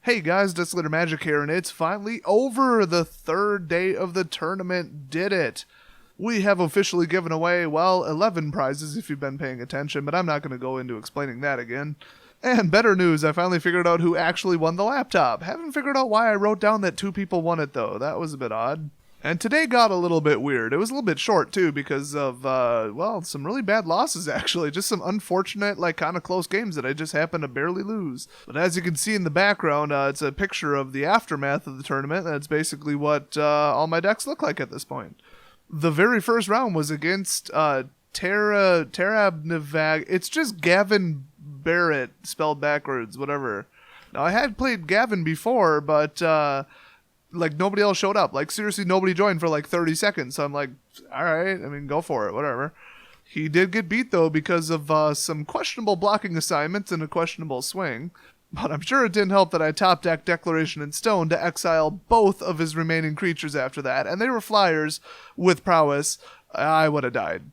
Hey guys, Desolator Magic here, and it's finally over! The third day of the tournament did it! We have officially given away, well, 11 prizes if you've been paying attention, but I'm not going to go into explaining that again. And better news, I finally figured out who actually won the laptop. Haven't figured out why I wrote down that 2 people won it though, that was a bit odd. And today got a little bit weird. It was a little bit short too because of, well, some really bad losses actually. Just some unfortunate, kind of close games that I just happened to barely lose. But as you can see in the background, it's a picture of the aftermath of the tournament. That's basically what all my decks look like at this point. The very first round was against Terabnivag. It's just Gavin Barrett, spelled backwards, whatever. Now, I had played Gavin before, but nobody else showed up. Seriously, nobody joined for 30 seconds. So I'm like, alright, go for it, whatever. He did get beat, though, because of some questionable blocking assignments and a questionable swing. But I'm sure it didn't help that I top decked Declaration in Stone to exile both of his remaining creatures after that, and they were flyers with prowess. I would have died.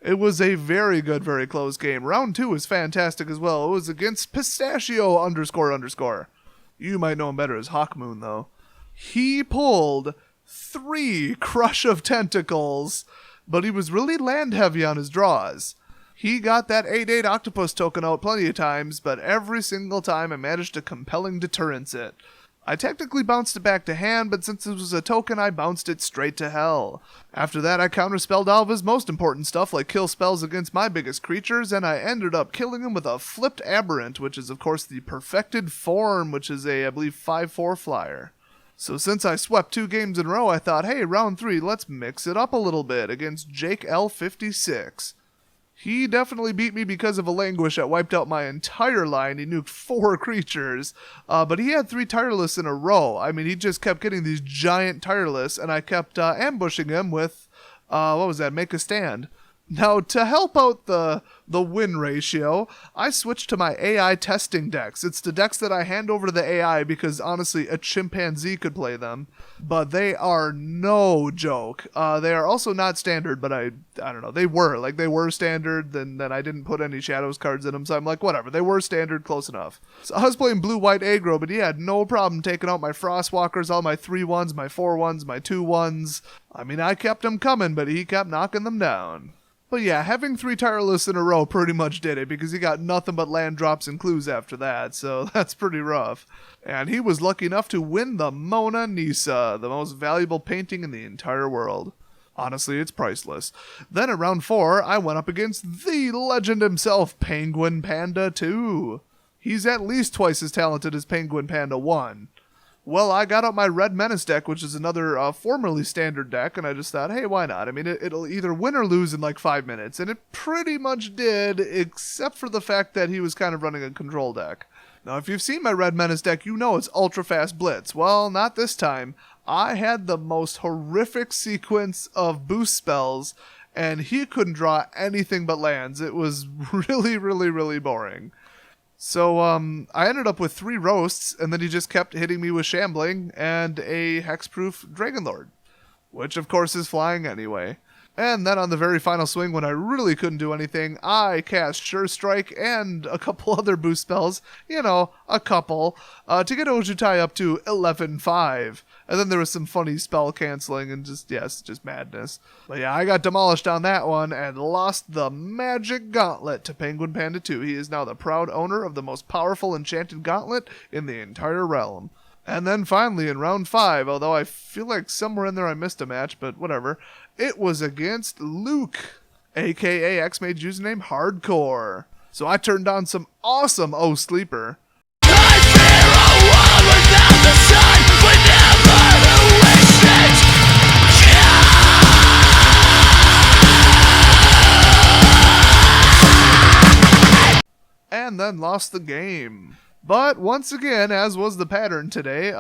It was a very good, very close game. Round 2 was fantastic as well. It was against Pistachio __. You might know him better as Hawkmoon, though. He pulled 3 Crush of Tentacles, but he was really land heavy on his draws. He got that 8/8 Octopus token out plenty of times, but every single time I managed to compelling deterrence it. I technically bounced it back to hand, but since it was a token, I bounced it straight to hell. After that, I counterspelled all of his most important stuff, like kill spells against my biggest creatures, and I ended up killing him with a flipped Aberrant, which is of course the Perfected Form, which is a, I believe, 5/4 flyer. So since I swept 2 games in a row, I thought, hey, round 3, let's mix it up a little bit against Jake L56. He definitely beat me because of a Languish that wiped out my entire line. He nuked 4 creatures, but he had 3 Tireless in a row. He just kept getting these giant Tireless, and I kept ambushing him with, what was that, Make a Stand. Now, to help out the win ratio, I switched to my AI testing decks. It's the decks that I hand over to the AI because, honestly, a chimpanzee could play them. But they are no joke. They are also not standard, but I don't know. They were. They were standard, then I didn't put any Shadows cards in them, so I'm like, whatever. They were standard, close enough. So I was playing blue-white aggro, but he had no problem taking out my Frostwalkers, all my 3/1s, my 4/1s, my 2/1s. I kept them coming, but he kept knocking them down. But yeah, having 3 Tireless in a row pretty much did it, because he got nothing but land drops and clues after that, so that's pretty rough. And he was lucky enough to win the Mona Nissa, the most valuable painting in the entire world. Honestly, it's priceless. Then at round 4, I went up against the legend himself, Penguin Panda 2. He's at least twice as talented as Penguin Panda 1. Well, I got out my Red Menace deck, which is another formerly standard deck, and I just thought, hey, why not? It'll either win or lose in 5 minutes, and it pretty much did, except for the fact that he was kind of running a control deck. Now, if you've seen my Red Menace deck, you know it's ultra fast blitz. Well, not this time. I had the most horrific sequence of boost spells, and he couldn't draw anything but lands. It was really, really, really boring. So, I ended up with 3 roasts, and then he just kept hitting me with Shambling and a Hexproof Dragonlord, which of course is flying anyway. And then on the very final swing, when I really couldn't do anything, I cast Sure Strike and a couple other boost spells, a couple, to get Ojutai up to 11/5. And then there was some funny spell canceling and just madness. But yeah, I got demolished on that one and lost the magic gauntlet to Penguin Panda 2. He is now the proud owner of the most powerful enchanted gauntlet in the entire realm. And then finally in round 5, although I feel like somewhere in there I missed a match, but whatever, it was against Luke, aka Xmage username Hardcore. So I turned on some awesome O Sleeper. And then lost the game. But once again, as was the pattern today,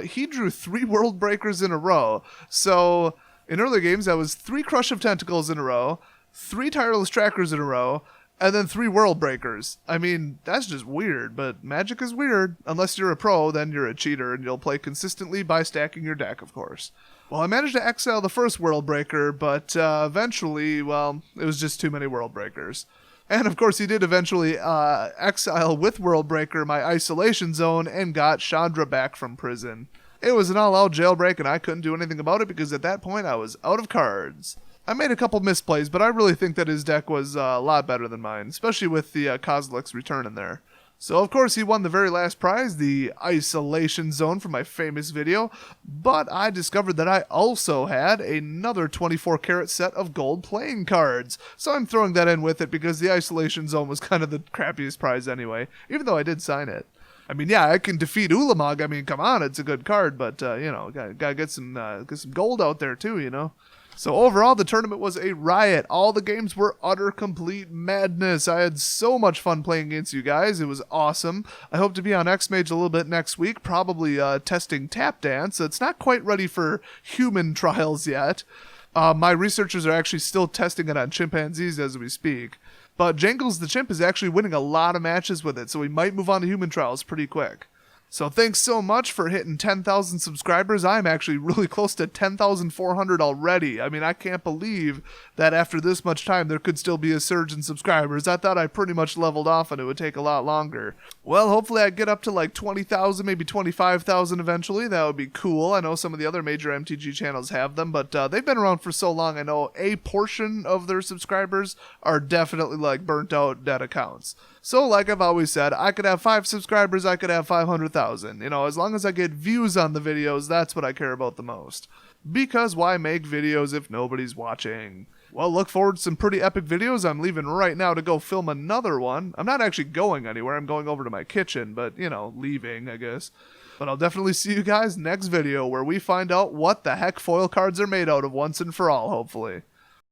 he drew 3 World Breakers in a row. So in earlier games, that was 3 Crush of Tentacles in a row, 3 Tireless Trackers in a row, and then 3 World Breakers. That's just weird, but Magic is weird. Unless you're a pro, then you're a cheater, and you'll play consistently by stacking your deck, of course. Well, I managed to exile the first World Breaker, but eventually, well, it was just too many World Breakers. And of course he did eventually exile with Worldbreaker my isolation zone and got Chandra back from prison. It was an all-out jailbreak and I couldn't do anything about it because at that point I was out of cards. I made a couple misplays, but I really think that his deck was a lot better than mine, especially with the Kozilek's return in there. So of course he won the very last prize, the isolation zone from my famous video, but I discovered that I also had another 24 karat set of gold playing cards. So I'm throwing that in with it because the isolation zone was kind of the crappiest prize anyway, even though I did sign it. I mean, yeah, I can defeat Ulamog. I mean, come on, it's a good card, but you know, gotta get some gold out there too, you know. So overall, the tournament was a riot. All the games were utter complete madness. I had so much fun playing against you guys. It was awesome. I hope to be on Xmage a little bit next week, probably testing Tap Dance. It's not quite ready for human trials yet. My researchers are actually still testing it on chimpanzees as we speak. But Jangles the Chimp is actually winning a lot of matches with it, so we might move on to human trials pretty quick. So thanks so much for hitting 10,000 subscribers. I'm actually really close to 10,400 already. I mean, I can't believe that after this much time there could still be a surge in subscribers. I thought I pretty much leveled off and it would take a lot longer. Well, hopefully I get up to like 20,000, maybe 25,000 eventually. That would be cool. I know some of the other major MTG channels have them, but they've been around for so long. I know a portion of their subscribers are definitely like burnt out dead accounts. So like I've always said, I could have 5 subscribers, I could have 500,000. You know, as long as I get views on the videos, that's what I care about the most. Because why make videos if nobody's watching? Well, look forward to some pretty epic videos. I'm leaving right now to go film another one. I'm not actually going anywhere. I'm going over to my kitchen, but, you know, leaving, I guess. But I'll definitely see you guys next video where we find out what the heck foil cards are made out of once and for all, hopefully.